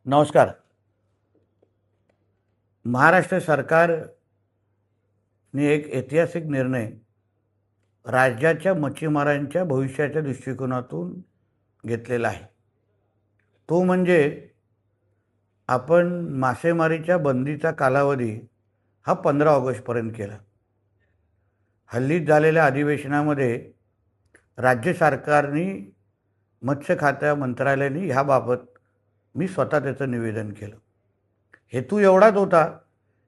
नमस्कार. महाराष्ट्र सरकारने एक ऐतिहासिक निर्णय राज्याच्या मच्छीमारांच्या भविष्याच्या दृष्टिकोनातून घेतलेला आहे. तो म्हणजे आपण मासेमारीच्या बंदीचा कालावधी हा 15 ऑगस्टपर्यंत केला. हल्लीच झालेल्या अधिवेशनामध्ये राज्य सरकारने मत्स्य खात्या मंत्रालयाने ह्याबाबत मी स्वतः त्याचं निवेदन केलं. हेतू एवढाच होता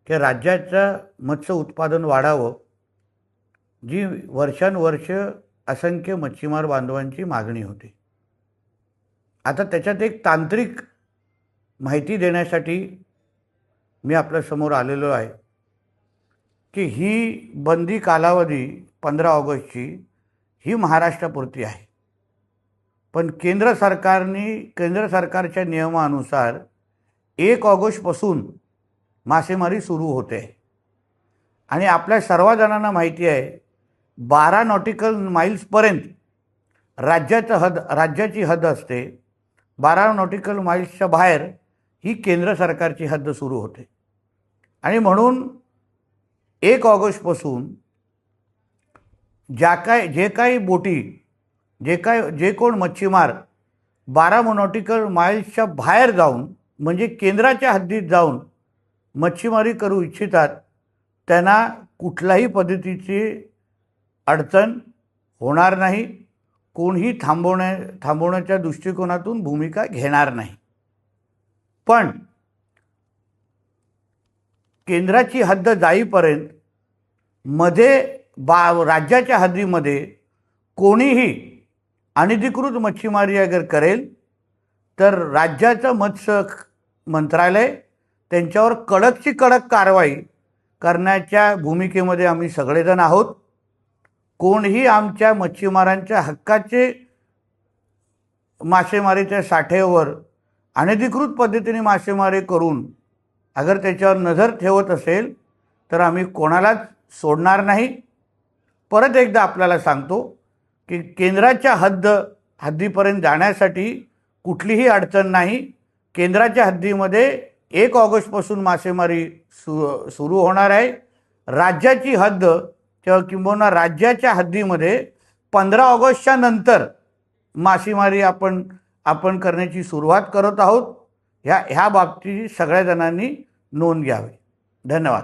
की राज्याचं मत्स्य उत्पादन वाढावं, जी वर्षानुवर्ष असंख्य मच्छीमार बांधवांची मागणी होती. आता त्याच्यात एक तांत्रिक माहिती देण्यासाठी मी आपल्यासमोर आलेलो आहे की ही बंदी कालावधी 15 ऑगस्टची ही महाराष्ट्रापुरती आहे. पण केंद्र सरकारच्या नियमानुसार 1 ऑगस्टपासून मासेमारी सुरू होते आणि आपल्या सर्वजणांना माहिती आहे 12 नॉटिकल माईल्सपर्यंत राज्याची हद्द असते. 12 नॉटिकल माईल्सच्या बाहेर ही केंद्र सरकारची हद्द सुरू होते आणि म्हणून 1 ऑगस्टपासून जे काही बोटी जे कोण मच्छीमार 12 नॉटिकल माईल्सच्या बाहेर जाऊन म्हणजे केंद्राच्या हद्दीत जाऊन मच्छीमारी करू इच्छितात त्यांना कुठल्याही पद्धतीची अडचण होणार नाही. कोणीही थांबवण्याच्या दृष्टिकोनातून भूमिका घेणार नाही. पण केंद्राची हद्द जाईपर्यंत मध्ये राज्याच्या हद्दीमध्ये कोणीही अनधिकृत मच्छीमारी अगर करेल तर राज्याचं मत्स्य मंत्रालय त्यांच्यावर कडकची कडक कारवाई करण्याच्या भूमिकेमध्ये आम्ही सगळेजण आहोत. कोणीही आमच्या मच्छीमारांच्या हक्काचे मासेमारीच्या साठ्यावर अनधिकृत पद्धतीने मासेमारी करून अगर त्याच्यावर नजर ठेवत असेल तर आम्ही कोणालाच सोडणार नाही. परत एकदा आपल्याला सांगतो की केंद्राच्या हद्दीपर्यंत जाण्यासाठी कुठलीही अडचण नाही. केंद्राच्या हद्दीमध्ये 1 ऑगस्टपासून मासेमारी सुरू होणार आहे. राज्याची हद्द किंवा राज्याच्या हद्दीमध्ये 15 ऑगस्टच्या नंतर मासेमारी आपण करण्याची सुरुवात करत आहोत. ह्या बाबतीत सगळ्या जणांनी नोंद घ्यावी. धन्यवाद.